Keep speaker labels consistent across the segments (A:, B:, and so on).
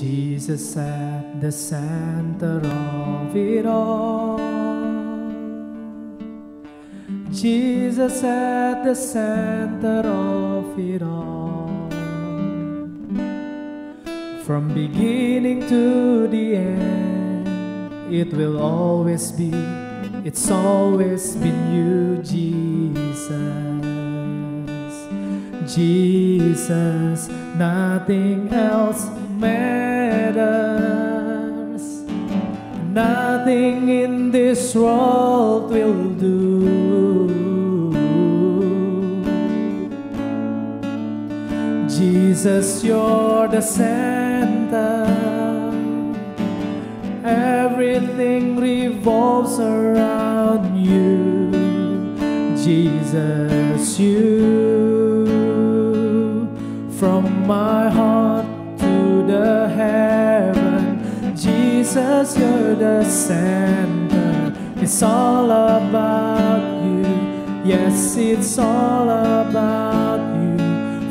A: Jesus at the center of it all. Jesus at the center of it all. From beginning to the end, it will always be, it's always been you, Jesus. Jesus, nothing else matters. Nothing in this world will do. Jesus, you're the center. Everything revolves around you. Jesus, you. From my heart to the heaven, Jesus, you're the center. It's all about you. Yes, it's all about you.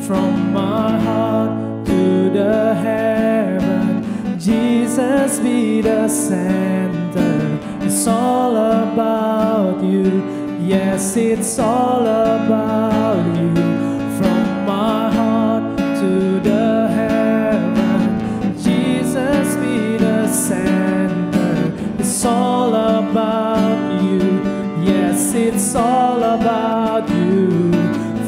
A: From my heart to the heaven, Jesus be the center. It's all about you. Yes, it's all about you. From my heart to the heaven, Jesus be the center. It's all about you. Yes, it's all about you.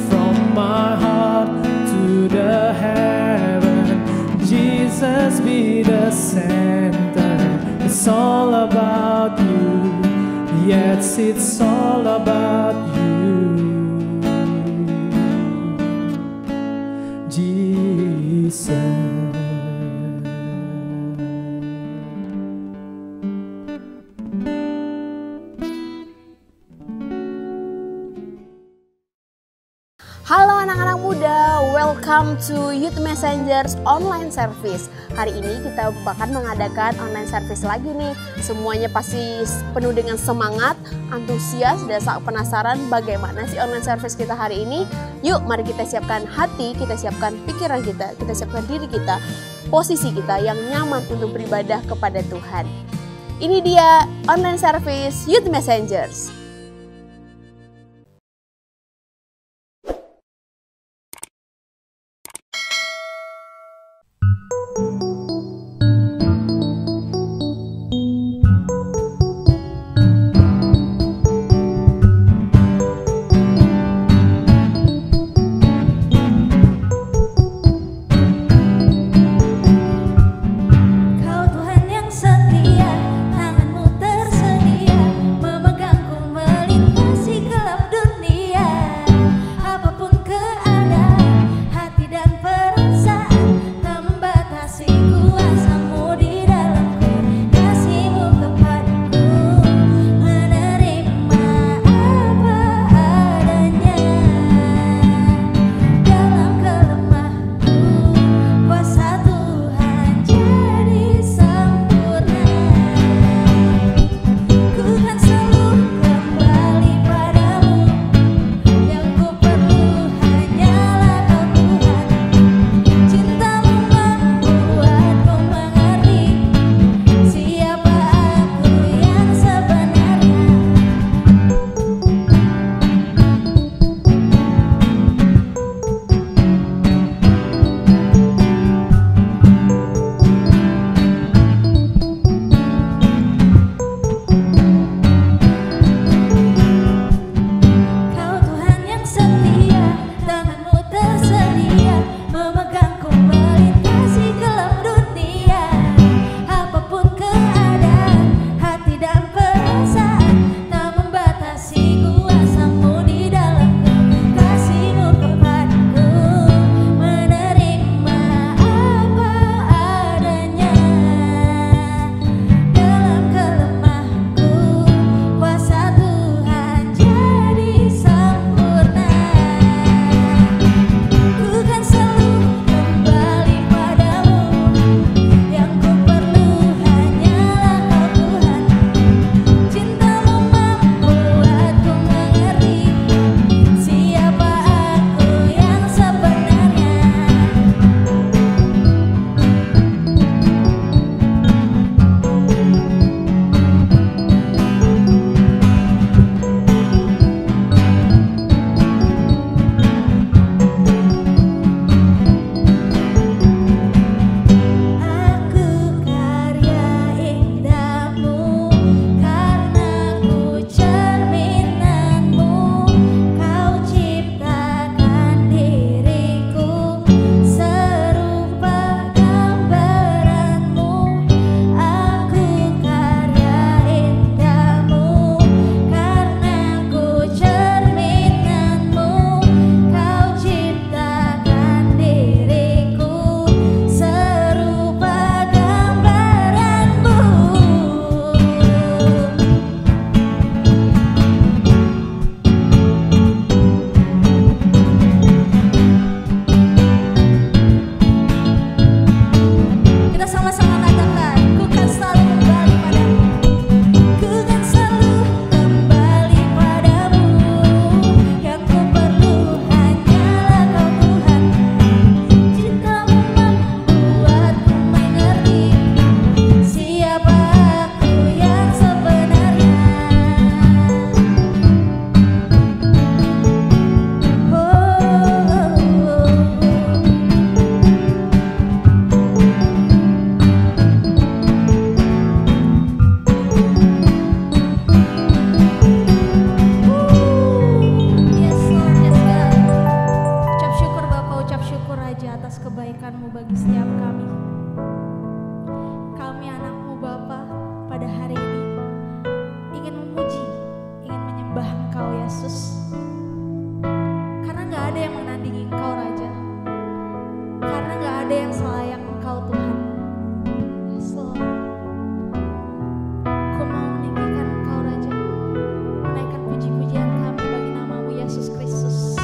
A: From my heart to the heaven, Jesus be the center. It's all about you. Yes, it's all about you, Jesus.
B: Halo anak-anak muda, welcome to Youth Messengers online service. Hari ini kita bahkan mengadakan online service lagi nih. Semuanya pasti penuh dengan semangat, antusias, dan sangat penasaran bagaimana sih online service kita hari ini. Yuk, mari kita siapkan hati, kita siapkan pikiran kita siapkan diri kita, posisi kita yang nyaman untuk beribadah kepada Tuhan. Ini dia online service Youth Messengers.
C: Kau Tuhan yang setia, tanganmu tersedia memegangku. kebaikan-Mu bagi setiap kami. Kami anak-Mu Bapa pada hari ini ingin memuji, ingin menyembah Engkau Yesus. Karena gak ada yang menandingi Engkau Raja. Karena gak ada yang selayak Engkau Tuhan. Yes Lord. Ku mau meninggikan Engkau Raja, menaikkan puji-pujian kami bagi nama-Mu Yesus Kristus.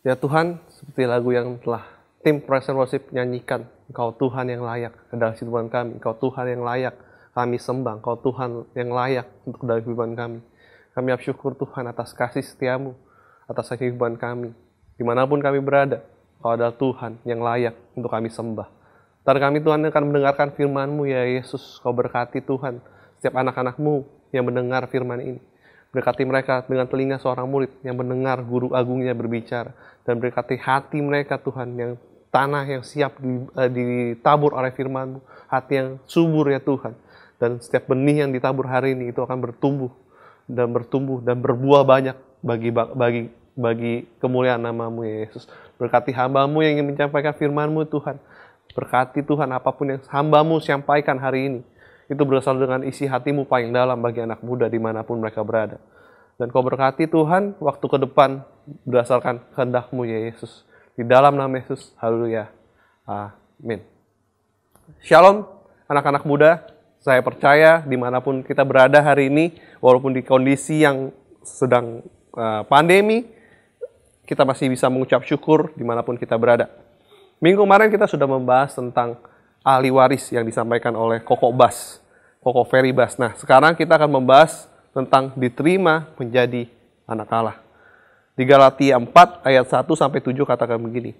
D: Ya Tuhan, seperti lagu yang telah tim Praise and Worship nyanyikan, Engkau Tuhan yang layak adalah kehidupan kami, Engkau Tuhan yang layak kami sembah, Engkau Tuhan yang layak untuk dalam kehidupan kami. Kami bersyukur Tuhan atas kasih setiamu, atas kehidupan kami. Dimanapun kami berada, Engkau adalah Tuhan yang layak untuk kami sembah. Ntar kami Tuhan akan mendengarkan firman-Mu ya Yesus. Kau berkati Tuhan setiap anak-anak-Mu yang mendengar firman ini. Berkati mereka dengan telinga seorang murid yang mendengar guru agungnya berbicara. Dan berkati hati mereka Tuhan yang tanah yang siap ditabur oleh firman-Mu. Hati yang subur ya Tuhan. Dan setiap benih yang ditabur hari ini itu akan bertumbuh dan berbuah banyak bagi kemuliaan nama-Mu ya Yesus. Berkati hamba-Mu yang ingin menyampaikan firman-Mu Tuhan. Berkati Tuhan apapun yang hamba-Mu sampaikan hari ini. Itu berasal dengan isi hati-Mu paling dalam bagi anak muda dimanapun mereka berada. Dan Kau berkati Tuhan waktu ke depan berdasarkan kehendak-Mu ya Yesus. Di dalam nama Yesus, haleluya. Amin. Shalom anak-anak muda. Saya percaya dimanapun kita berada hari ini, walaupun di kondisi yang sedang pandemi, kita masih bisa mengucap syukur dimanapun kita berada. Minggu kemarin kita sudah membahas tentang ahli waris yang disampaikan oleh Koko Ferry Bas. Nah, sekarang kita akan membahas tentang diterima menjadi anak Allah. Di Galatia 4 ayat 1-7 katakan begini.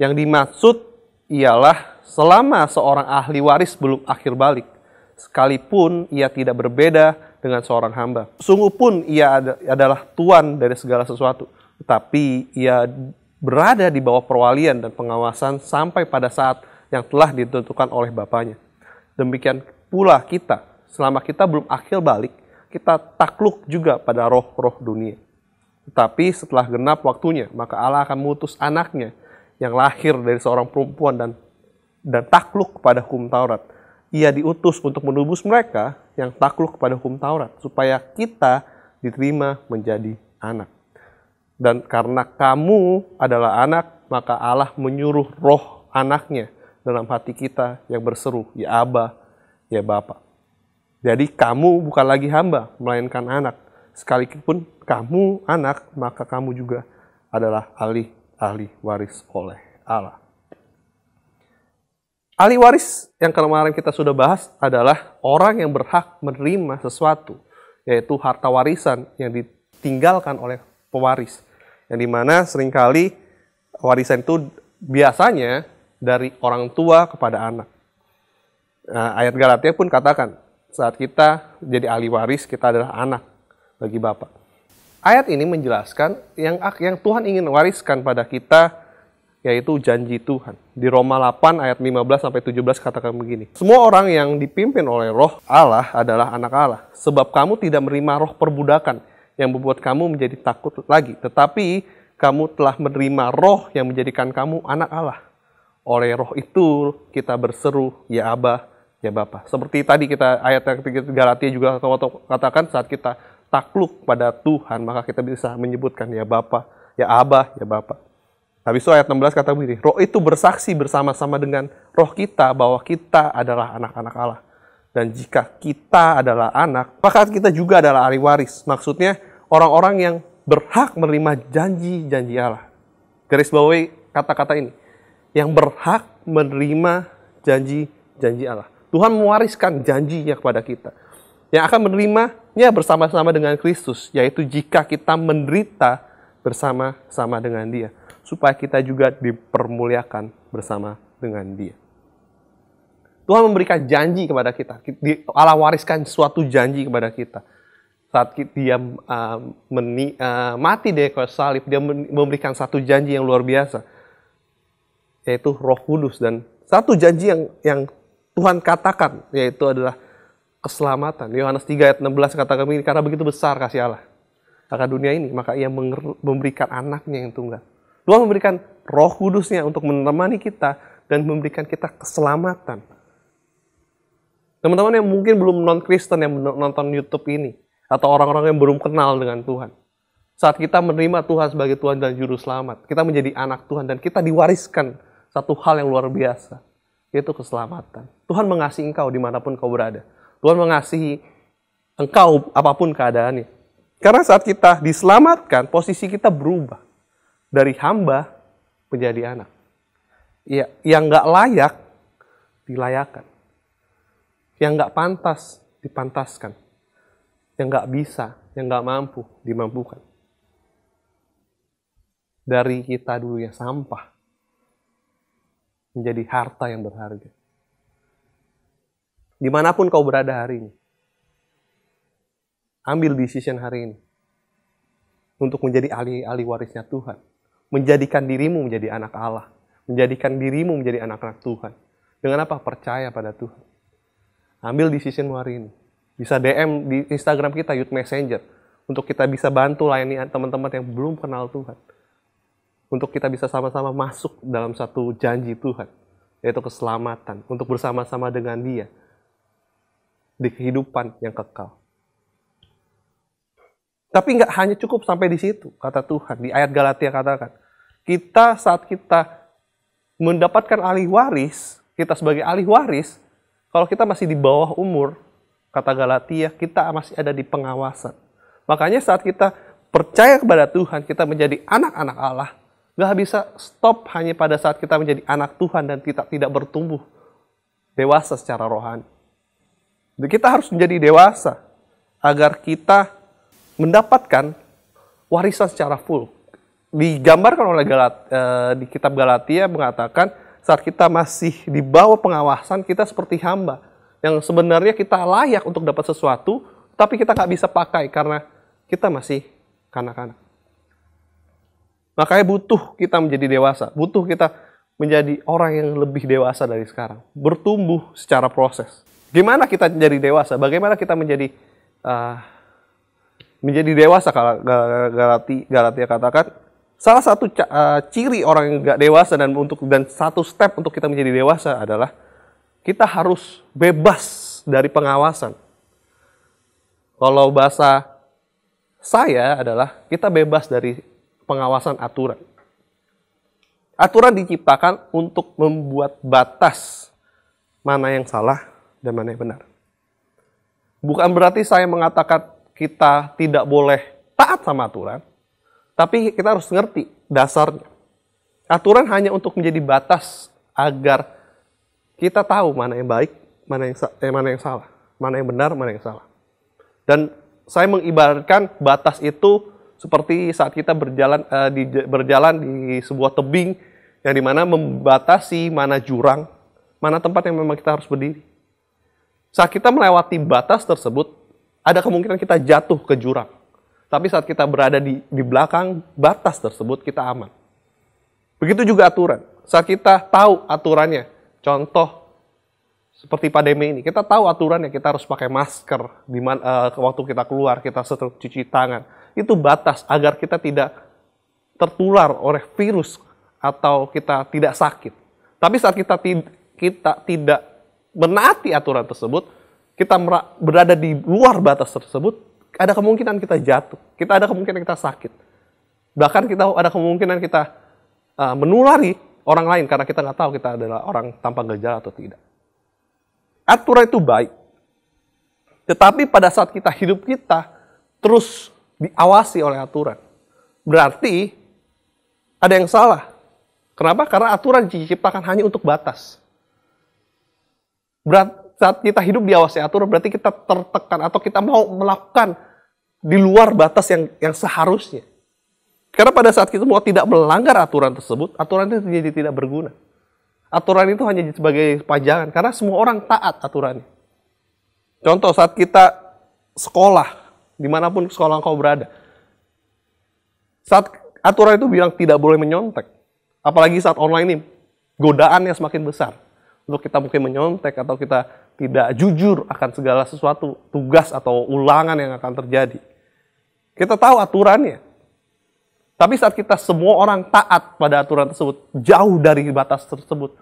D: Yang dimaksud ialah selama seorang ahli waris belum akhir balik, sekalipun ia tidak berbeda dengan seorang hamba. Sungguh pun ia adalah tuan dari segala sesuatu, tetapi ia berada di bawah perwalian dan pengawasan sampai pada saat yang telah ditentukan oleh Bapaknya. Demikian pula kita, selama kita belum akhir balik, kita takluk juga pada roh-roh dunia. Tetapi setelah genap waktunya, maka Allah akan mengutus anaknya yang lahir dari seorang perempuan dan takluk kepada hukum Taurat. Ia diutus untuk menebus mereka yang takluk kepada hukum Taurat, supaya kita diterima menjadi anak. Dan karena kamu adalah anak, maka Allah menyuruh roh anaknya dalam hati kita yang berseru, ya Aba, ya Bapa. Jadi kamu bukan lagi hamba, melainkan anak. Sekalipun kamu anak, maka kamu juga adalah ahli waris oleh Allah. Ahli waris yang kemarin kita sudah bahas adalah orang yang berhak menerima sesuatu, yaitu harta warisan yang ditinggalkan oleh pewaris. Yang dimana seringkali warisan itu biasanya dari orang tua kepada anak. Nah, ayat Galatia pun katakan, saat kita jadi ahli waris, kita adalah anak bagi Bapa. Ayat ini menjelaskan yang Tuhan ingin wariskan pada kita, yaitu janji Tuhan. Di Roma 8 ayat 15-17 katakan begini. Semua orang yang dipimpin oleh roh Allah adalah anak Allah. Sebab kamu tidak menerima roh perbudakan yang membuat kamu menjadi takut lagi. Tetapi kamu telah menerima roh yang menjadikan kamu anak Allah. Oleh roh itu kita berseru, ya Aba, ya Bapa. Seperti tadi kita ayat yang ketiga Galatia juga katakan, saat kita takluk pada Tuhan, maka kita bisa menyebutkan ya Bapa, ya Aba, ya Bapa. Habis itu ayat 16 kata begini, roh itu bersaksi bersama-sama dengan roh kita bahwa kita adalah anak-anak Allah. Dan jika kita adalah anak, maka kita juga adalah ahli waris. Maksudnya orang-orang yang berhak menerima janji-janji Allah. Garis bawahi kata-kata ini. Yang berhak menerima janji-janji Allah. Tuhan mewariskan janjinya kepada kita. Yang akan menerimanya bersama-sama dengan Kristus, yaitu jika kita menderita bersama-sama dengan Dia, supaya kita juga dipermuliakan bersama dengan Dia. Tuhan memberikan janji kepada kita. Allah wariskan suatu janji kepada kita. Saat Dia mati di kayu salib, Dia memberikan satu janji yang luar biasa, yaitu Roh Kudus. Dan satu janji yang Tuhan katakan, yaitu adalah keselamatan. Yohanes 3 ayat 16 katakan begini, karena begitu besar kasih Allah akan dunia ini, maka Ia memberikan anaknya yang tunggal. Tuhan memberikan Roh Kudusnya untuk menemani kita dan memberikan kita keselamatan. Teman-teman yang mungkin belum non-Kristen yang menonton YouTube ini, atau orang-orang yang belum kenal dengan Tuhan, saat kita menerima Tuhan sebagai Tuhan dan Juru Selamat, kita menjadi anak Tuhan dan kita diwariskan satu hal yang luar biasa, yaitu keselamatan. Tuhan mengasihi engkau dimanapun kau berada. Tuhan mengasihi engkau apapun keadaannya. Karena saat kita diselamatkan, posisi kita berubah. dari hamba menjadi anak. Ya, yang nggak layak dilayakan. Yang nggak pantas dipantaskan. Yang nggak bisa, yang nggak mampu dimampukan. Dari kita dulu yang sampah menjadi harta yang berharga. Dimanapun kau berada hari ini, ambil decision hari ini untuk menjadi ahli warisnya Tuhan. Menjadikan dirimu menjadi anak Allah. Menjadikan dirimu menjadi anak-anak Tuhan. Dengan apa? Percaya pada Tuhan. Ambil decision hari ini. Bisa DM di Instagram kita, Youth Messenger. Untuk kita bisa bantu layani teman-teman yang belum kenal Tuhan. Untuk kita bisa sama-sama masuk dalam satu janji Tuhan. Yaitu keselamatan. Untuk bersama-sama dengan Dia. Di kehidupan yang kekal. Tapi nggak hanya cukup sampai di situ, kata Tuhan. Di ayat Galatia katakan, saat kita mendapatkan ahli waris, kita sebagai ahli waris, kalau kita masih di bawah umur, kata Galatia, kita masih ada di pengawasan. Makanya saat kita percaya kepada Tuhan, kita menjadi anak-anak Allah, nggak bisa stop hanya pada saat kita menjadi anak Tuhan dan kita tidak bertumbuh dewasa secara rohani. Jadi kita harus menjadi dewasa agar kita mendapatkan warisan secara full. Digambarkan oleh di kitab Galatia mengatakan saat kita masih di bawah pengawasan, kita seperti hamba. Yang sebenarnya kita layak untuk dapat sesuatu, tapi kita nggak bisa pakai karena kita masih kanak-kanak. Makanya butuh kita menjadi dewasa. Butuh kita menjadi orang yang lebih dewasa dari sekarang. Bertumbuh secara proses. Gimana kita menjadi dewasa? Bagaimana kita menjadi dewasa? Kalau Galatia katakan, salah satu ciri orang yang nggak dewasa dan satu step untuk kita menjadi dewasa adalah kita harus bebas dari pengawasan. Kalau bahasa saya adalah kita bebas dari pengawasan aturan. Aturan diciptakan untuk membuat batas mana yang salah dan mana yang benar. Bukan berarti saya mengatakan kita tidak boleh taat sama aturan, tapi kita harus ngerti dasarnya. Aturan hanya untuk menjadi batas agar kita tahu mana yang baik, mana yang salah, mana yang benar, mana yang salah. Dan saya mengibaratkan batas itu seperti saat kita berjalan di sebuah tebing yang dimana membatasi mana jurang, mana tempat yang memang kita harus berdiri. Saat kita melewati batas tersebut, ada kemungkinan kita jatuh ke jurang. Tapi saat kita berada di belakang batas tersebut, kita aman. Begitu juga aturan. Saat kita tahu aturannya, contoh seperti pandemi ini, kita tahu aturannya, kita harus pakai masker waktu kita keluar, kita selalu cuci tangan. Itu batas agar kita tidak tertular oleh virus atau kita tidak sakit. Tapi saat kita tidak menaati aturan tersebut, kita berada di luar batas tersebut, ada kemungkinan kita jatuh, kita ada kemungkinan kita sakit. Bahkan kita ada kemungkinan kita menulari orang lain karena kita nggak tahu kita adalah orang tanpa gejala atau tidak. Aturan itu baik. Tetapi pada saat hidup kita terus diawasi oleh aturan, berarti ada yang salah. Kenapa? Karena aturan diciptakan hanya untuk batas. Saat kita hidup diawasi aturan, berarti kita tertekan atau kita mau melakukan di luar batas yang seharusnya. Karena pada saat kita mau tidak melanggar aturan tersebut, aturan itu jadi tidak berguna. Aturan itu hanya sebagai pajangan, karena semua orang taat aturannya. Contoh saat kita sekolah, dimanapun sekolah kau berada. Saat aturan itu bilang tidak boleh menyontek, apalagi saat online ini, godaannya semakin besar. Untuk kita mungkin menyontek atau kita tidak jujur akan segala sesuatu, tugas atau ulangan yang akan terjadi. Kita tahu aturannya. Tapi saat kita semua orang taat pada aturan tersebut, jauh dari batas tersebut,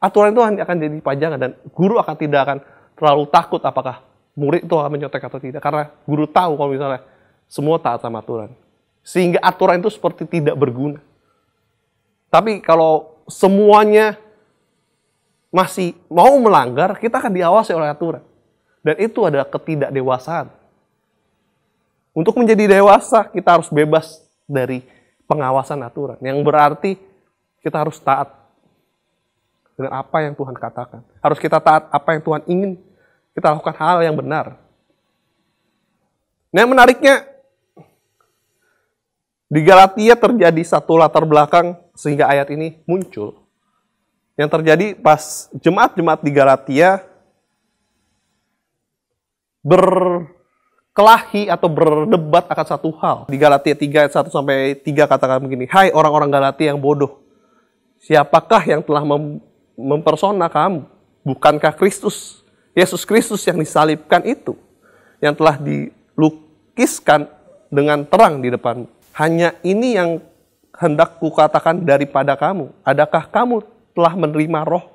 D: aturan itu hanya akan jadi pajangan dan guru tidak akan terlalu takut apakah murid itu akan menyontek atau tidak. Karena guru tahu kalau misalnya semua taat sama aturan. Sehingga aturan itu seperti tidak berguna. Tapi kalau semuanya masih mau melanggar, kita akan diawasi oleh aturan. Dan itu adalah ketidakdewasaan. Untuk menjadi dewasa, kita harus bebas dari pengawasan aturan. Yang berarti kita harus taat dengan apa yang Tuhan katakan. Harus kita taat apa yang Tuhan ingin kita lakukan, hal yang benar. Nah, yang menariknya, di Galatia terjadi satu latar belakang sehingga ayat ini muncul. Yang terjadi pas jemaat-jemaat di Galatia berkelahi atau berdebat akan satu hal. Di Galatia 3 ayat 1 sampai 3 katakan begini, "Hai orang-orang Galatia yang bodoh, siapakah yang telah mempersona kamu? Bukankah Kristus, Yesus Kristus yang disalibkan itu, yang telah dilukiskan dengan terang di depanmu? Hanya ini yang hendak kukatakan daripada kamu. Adakah kamu telah menerima roh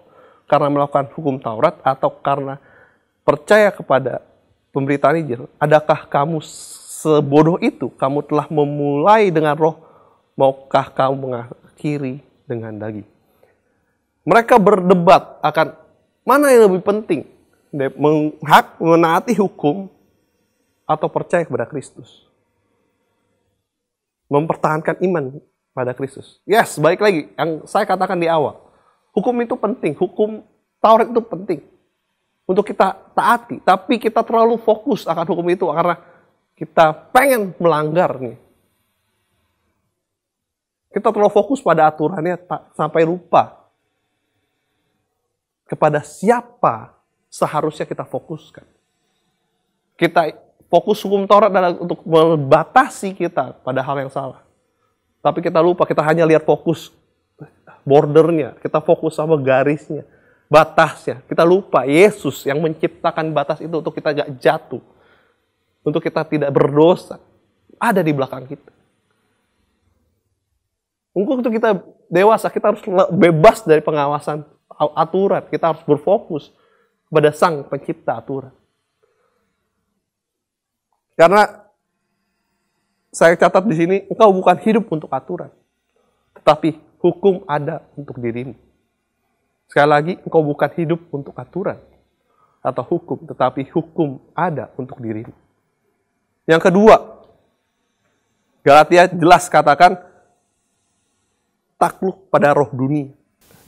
D: karena melakukan hukum Taurat atau karena percaya kepada pemberitaan Injil? Adakah kamu sebodoh itu? Kamu telah memulai dengan roh, maukah kamu mengakhiri dengan daging?" Mereka berdebat akan mana yang lebih penting, menaati hukum atau percaya kepada Kristus, mempertahankan iman pada Kristus. Yes, balik lagi yang saya katakan di awal, hukum itu penting, hukum Taurat itu penting untuk kita taati, tapi kita terlalu fokus akan hukum itu karena kita pengen melanggar nih. Kita terlalu fokus pada aturannya sampai lupa kepada siapa seharusnya kita fokuskan. Kita fokus hukum Taurat adalah untuk membatasi kita pada hal yang salah. Tapi kita lupa, kita hanya lihat fokus bordernya, kita fokus sama garisnya, batasnya. Kita lupa Yesus yang menciptakan batas itu untuk kita gak jatuh, untuk kita tidak berdosa, ada di belakang kita. Untuk kita dewasa, kita harus bebas dari pengawasan aturan. Kita harus berfokus kepada Sang Pencipta aturan. Karena saya catat di sini, engkau bukan hidup untuk aturan, tetapi hukum ada untuk dirimu. Sekali lagi, engkau bukan hidup untuk aturan atau hukum, tetapi hukum ada untuk dirimu. Yang kedua, Galatia jelas katakan takluk pada roh dunia.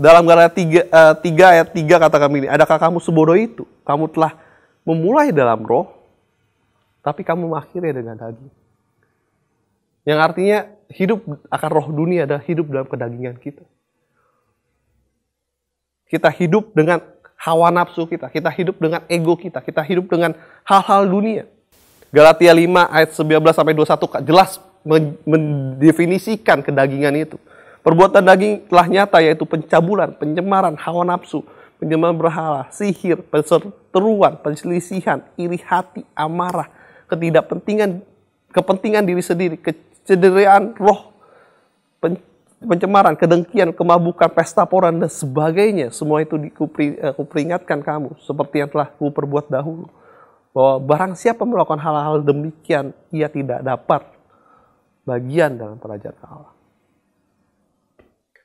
D: Dalam Galatia 3 ayat 3 katakan begini, adakah kamu sebodoh itu? Kamu telah memulai dalam roh, tapi kamu mengakhiri dengan daging. Yang artinya hidup akan roh dunia adalah hidup dalam kedagingan kita. Kita hidup dengan hawa nafsu kita hidup dengan ego kita hidup dengan hal-hal dunia. Galatia 5 ayat 19 sampai 21 jelas mendefinisikan kedagingan itu. Perbuatan daging telah nyata, yaitu pencabulan, pencemaran, hawa nafsu, penyembahan berhala, sihir, perseteruan, perselisihan, iri hati, amarah, kepentingan diri sendiri, kecederaan roh, pencemaran, kedengkian, kemabukan, pesta pora, dan sebagainya. Semua itu kuperingatkan kamu, seperti yang telah kuperbuat dahulu. Bahwa barang siapa melakukan hal-hal demikian, ia tidak dapat bagian dalam kerajaan Allah.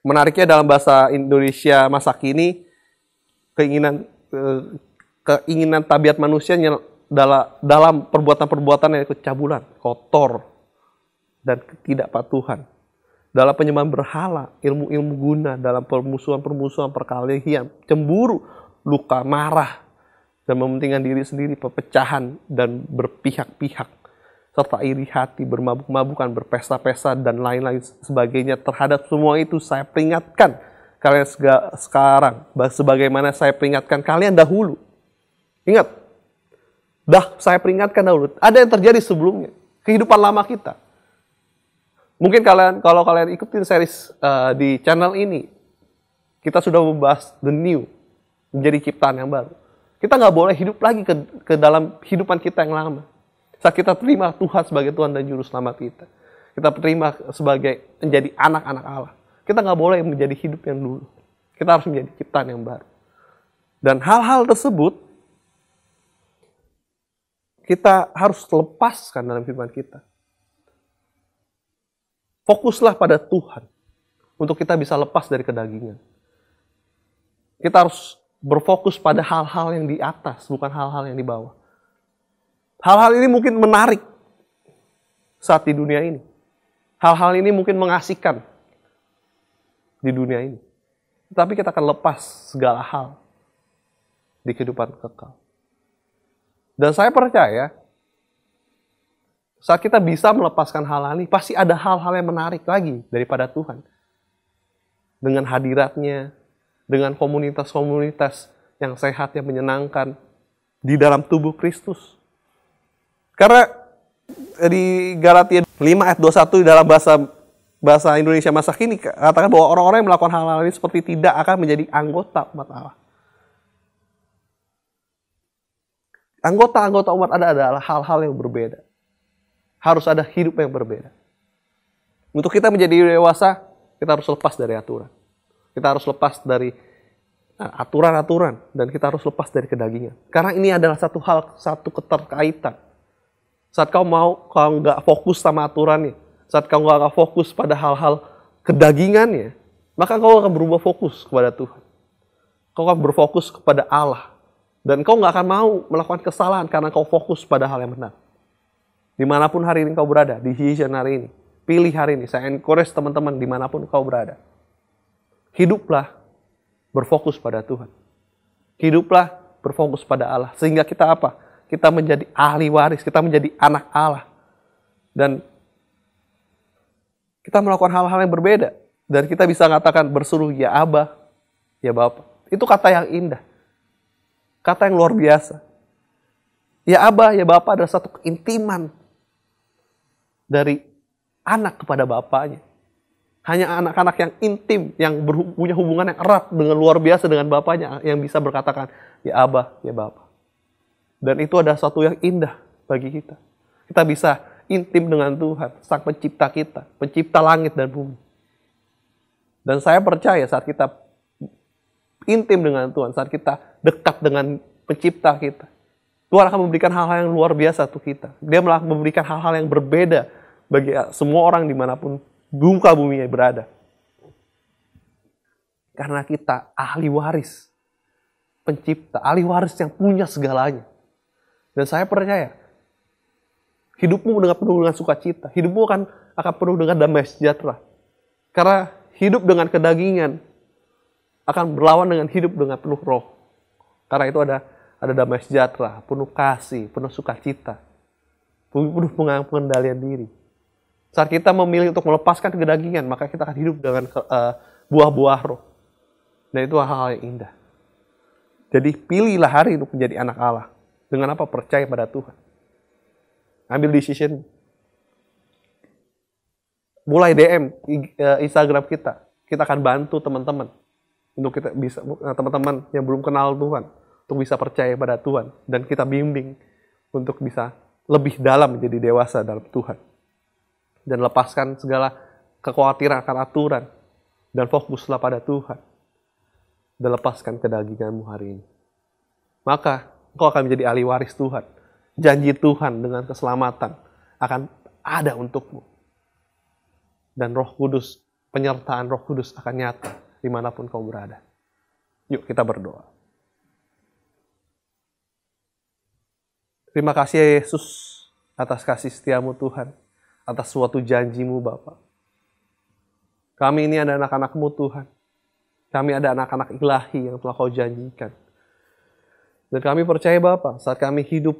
D: Menariknya dalam bahasa Indonesia masa kini, keinginan tabiat manusianya dalam perbuatan-perbuatan yang kecabulan, kotor, dan ketidakpatuhan. Dalam penyembahan berhala, ilmu-ilmu guna, dalam permusuhan-permusuhan, perkelahian, cemburu, luka, marah, dan mementingkan diri sendiri, perpecahan, dan berpihak-pihak, serta iri hati, bermabuk-mabukan, berpesta-pesta, dan lain-lain sebagainya. Terhadap semua itu saya peringatkan kalian sekarang, sebagaimana saya peringatkan kalian dahulu. Ingat, saya peringatkan dahulu. Ada yang terjadi sebelumnya, kehidupan lama kita. Mungkin kalau kalian ikutin series di channel ini, kita sudah membahas the new, menjadi ciptaan yang baru. Kita nggak boleh hidup lagi ke dalam kehidupan kita yang lama. Saat kita terima Tuhan sebagai Tuhan dan Juru Selamat kita, kita terima sebagai menjadi anak-anak Allah. Kita nggak boleh menjadi hidup yang dulu. Kita harus menjadi ciptaan yang baru. Dan hal-hal tersebut kita harus lepaskan dalam kehidupan kita. Fokuslah pada Tuhan untuk kita bisa lepas dari kedagingan. Kita harus berfokus pada hal-hal yang di atas, bukan hal-hal yang di bawah. Hal-hal ini mungkin menarik saat di dunia ini. Hal-hal ini mungkin mengasihkan di dunia ini. Tapi kita akan lepas segala hal di kehidupan kekal. Dan saya percaya, saat kita bisa melepaskan hal-hal ini, pasti ada hal-hal yang menarik lagi daripada Tuhan. Dengan hadiratnya, dengan komunitas-komunitas yang sehat, yang menyenangkan di dalam tubuh Kristus. Karena di Galatia 5 ayat 21 dalam bahasa Indonesia masa kini katakan bahwa orang-orang yang melakukan hal-hal ini seperti tidak akan menjadi anggota umat Allah. Anggota-anggota umat Allah adalah hal-hal yang berbeda. Harus ada hidup yang berbeda. Untuk kita menjadi dewasa, kita harus lepas dari aturan. Kita harus lepas dari aturan-aturan. Dan kita harus lepas dari kedagingan. Karena ini adalah satu keterkaitan. Saat kau nggak fokus sama aturannya. Saat kau nggak fokus pada hal-hal kedagingannya. Maka kau akan berubah fokus kepada Tuhan. Kau akan berfokus kepada Allah. Dan kau nggak akan mau melakukan kesalahan karena kau fokus pada hal yang benar. Dimanapun hari ini kau berada, decision hari ini, pilih hari ini. Saya encourage teman-teman dimanapun kau berada. Hiduplah berfokus pada Tuhan. Hiduplah berfokus pada Allah. Sehingga kita apa? Kita menjadi ahli waris, kita menjadi anak Allah. Dan kita melakukan hal-hal yang berbeda. Dan kita bisa katakan bersuruh ya Abah, ya Bapa. Itu kata yang indah. Kata yang luar biasa. Ya Abah, ya Bapa adalah satu keintiman dari anak kepada bapaknya. Hanya anak-anak yang intim, yang punya hubungan yang erat dengan luar biasa dengan bapaknya, yang bisa berkatakan, ya Abah, ya Bapa. Dan itu adalah sesuatu yang indah bagi kita. Kita bisa intim dengan Tuhan, Sang Pencipta kita, Pencipta langit dan bumi. Dan saya percaya saat kita intim dengan Tuhan, saat kita dekat dengan Pencipta kita, Tuhan akan memberikan hal-hal yang luar biasa untuk kita. Dia memberikan hal-hal yang berbeda bagi semua orang dimanapun muka bumi berada. Karena kita ahli waris Pencipta, ahli waris yang punya segalanya. Dan saya percaya, hidupmu penuh dengan sukacita. Hidupmu akan penuh dengan damai sejahtera. Karena hidup dengan kedagingan akan berlawan dengan hidup dengan penuh roh. Karena itu ada damai sejahtera, penuh kasih, penuh sukacita, penuh pengendalian diri. Saat kita memilih untuk melepaskan kedagingan, maka kita akan hidup dengan buah-buah roh. Dan itu hal-hal yang indah. Jadi pilihlah hari untuk menjadi anak Allah. Dengan apa? Percaya pada Tuhan. Ambil decision. Mulai DM Instagram kita. Kita akan bantu teman-teman. Untuk kita bisa, teman-teman yang belum kenal Tuhan. Untuk bisa percaya pada Tuhan. Dan kita bimbing untuk bisa lebih dalam menjadi dewasa dalam Tuhan. Dan lepaskan segala kekhawatiran akan aturan. Dan fokuslah pada Tuhan. Dan lepaskan kedaginganmu hari ini. Maka engkau akan menjadi ahli waris Tuhan. Janji Tuhan dengan keselamatan akan ada untukmu. Dan Roh Kudus, penyertaan Roh Kudus akan nyata dimanapun kau berada. Yuk kita berdoa. Terima kasih ya Yesus atas kasih setiamu Tuhan. Atas suatu janjimu Bapa. Kami ini ada anak-anakmu Tuhan. Kami ada anak-anak ilahi yang telah kau janjikan. Dan kami percaya Bapa, saat kami hidup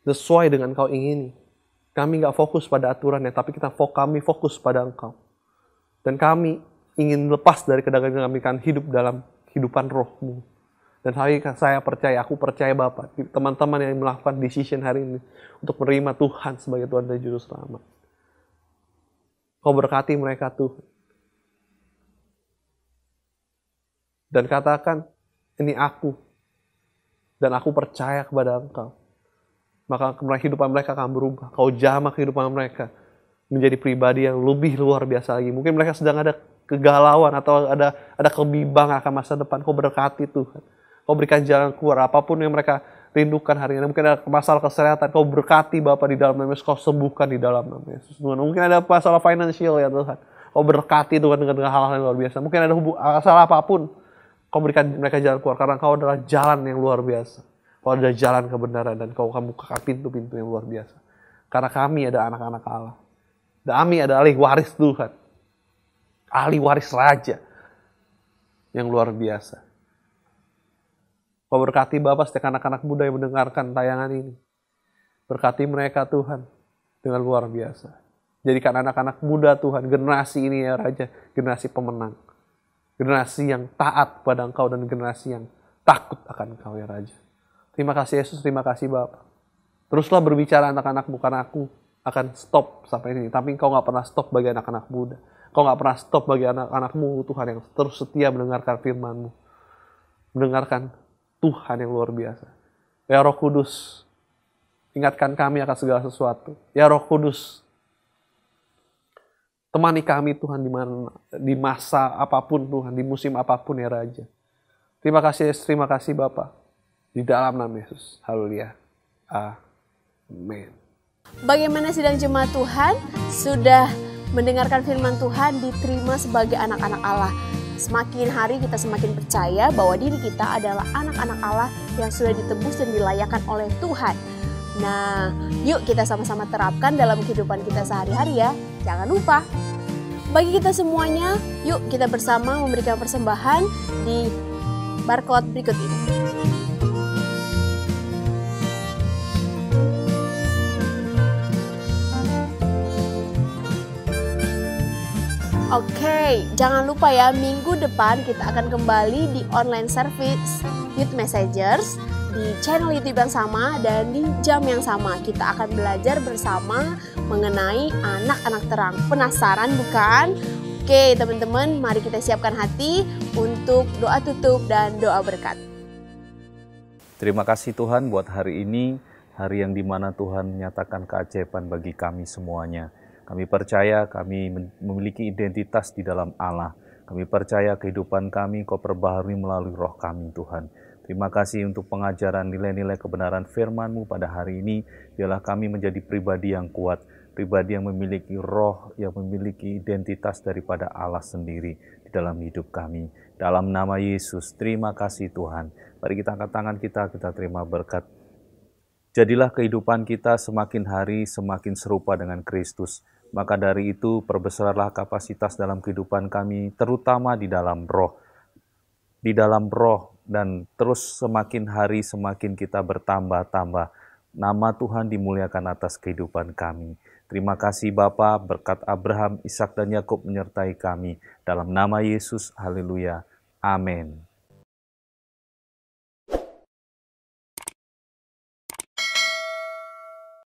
D: sesuai dengan kau ingini. Kami gak fokus pada aturannya, tapi kami fokus pada Engkau. Dan kami ingin lepas dari kedagingan kami kan hidup dalam kehidupan roh-Mu. Dan aku percaya Bapa, teman-teman yang melakukan decision hari ini untuk menerima Tuhan sebagai Tuhan dan Juru Selamat. Kau berkati mereka Tuhan. Dan katakan, ini aku. Dan aku percaya kepada Engkau. Maka kehidupan mereka akan berubah. Kau jamah kehidupan mereka menjadi pribadi yang lebih luar biasa lagi. Mungkin mereka sedang ada kegalauan atau ada kebimbangan akan masa depan. Kau berkati Tuhan. Kau berikan jalan keluar apapun yang mereka rindukan hari ini. Mungkin ada masalah kesehatan. Kau berkati Bapa di dalam nama Yesus. Kau sembuhkan di dalam nama Yesus. Mungkin ada masalah finansial ya Tuhan. Kau berkati Tuhan dengan hal-hal yang luar biasa. Mungkin ada masalah apapun. Kau berikan mereka jalan keluar karena Kau adalah jalan yang luar biasa. Kau adalah jalan kebenaran dan Kau akan buka pintu-pintu yang luar biasa. Karena kami ada anak-anak Allah. Kami adalah ahli waris Tuhan. Ahli waris Raja yang luar biasa. Kau berkati Bapak setiap anak-anak muda yang mendengarkan tayangan ini. Berkati mereka Tuhan dengan luar biasa. Jadikan anak-anak muda Tuhan, generasi ini ya Raja, generasi pemenang. Generasi yang taat pada Engkau dan generasi yang takut akan Engkau ya Raja. Terima kasih Yesus, terima kasih Bapak. Teruslah berbicara anak-anakmu, karena aku akan stop sampai ini. Tapi Engkau gak pernah stop bagi anak-anak muda. Engkau gak pernah stop bagi anak-anakmu Tuhan yang terus setia mendengarkan firman-Mu. Mendengarkan Tuhan yang luar biasa. Ya Roh Kudus, ingatkan kami akan segala sesuatu. Ya Roh Kudus, temani kami Tuhan di masa apapun Tuhan, di musim apapun ya Raja. Terima kasih Yesus, terima kasih Bapa. Di dalam nama Yesus. Haleluya. Amin.
B: Bagaimana sidang jemaat Tuhan? Sudah mendengarkan firman Tuhan, diterima sebagai anak-anak Allah. Semakin hari kita semakin percaya bahwa diri kita adalah anak-anak Allah yang sudah ditebus dan dilayakkan oleh Tuhan. Nah, yuk kita sama-sama terapkan dalam kehidupan kita sehari-hari ya. Jangan lupa. Bagi kita semuanya, yuk kita bersama memberikan persembahan di barcode berikut ini. Oke, jangan lupa ya, minggu depan kita akan kembali di online service Youth Messengers di channel YouTube yang sama dan di jam yang sama. Kita akan belajar bersama mengenai anak-anak terang. Penasaran bukan? Oke teman-teman, mari kita siapkan hati untuk doa tutup dan doa berkat.
E: Terima kasih Tuhan buat hari ini, hari yang dimana Tuhan menyatakan keajaiban bagi kami semuanya. Kami percaya kami memiliki identitas di dalam Allah. Kami percaya kehidupan kami Kau perbaharui melalui roh kami Tuhan. Terima kasih untuk pengajaran nilai-nilai kebenaran firman-Mu pada hari ini. Biarlah kami menjadi pribadi yang kuat, pribadi yang memiliki roh, yang memiliki identitas daripada Allah sendiri di dalam hidup kami. Dalam nama Yesus, terima kasih Tuhan. Mari kita angkat tangan kita terima berkat. Jadilah kehidupan kita semakin hari semakin serupa dengan Kristus. Maka dari itu perbesarlah kapasitas dalam kehidupan kami, terutama di dalam roh. Di dalam roh dan terus semakin hari semakin kita bertambah-tambah. Nama Tuhan dimuliakan atas kehidupan kami. Terima kasih Bapa, berkat Abraham, Ishak dan Yakub menyertai kami. Dalam nama Yesus, haleluya. Amin.